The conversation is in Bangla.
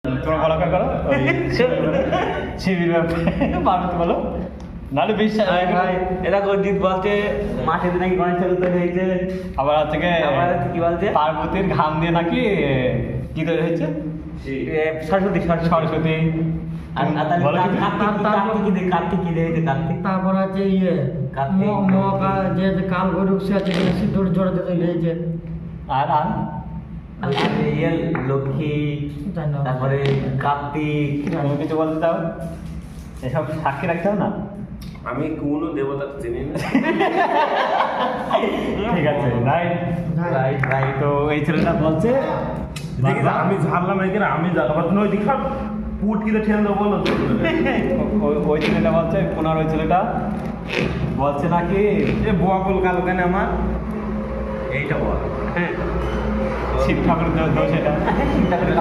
তোমরা বলাকা করো শিবির পার্বতী বলো নাহলে বিশ্বাস এটা জিৎ বলছে মাঠে নাকি গণেশ ঠাকুর তৈরি হয়েছে। আবার থেকে কি বলছে পার্বতীর ঘাম দিয়ে নাকি কি তৈরি হয়েছে সরস্বতী সরস্বতী কার্তিক কি দিয়েছে কার্তিক। তারপর আছে যে কাল গরু সে আছে সিঁদুর জোড়া দিতে গিয়েছে। আর আর লক্ষ্মী তারপরে কার্তিক। তুমি কিছু বলতে চাও এসব সাক্ষী রাখতে হবে না। আমি কোনো দেবতা চিনি না। ঠিক আছে রাইট তো এই ছেলেটা বলছে দেখিস আমি ঝাড়লাম এখানে আমি আবার নয় দেখা পুট কিনে ঠেন দেবো বলো ওই ছেলেটা বলছে পুনর ওই ছেলেটা বলছে নাকি এ বোয়া বল কালো কেন আমার এইটা বল। শিব ঠাকুরের দোষ এটা চিন্তা করে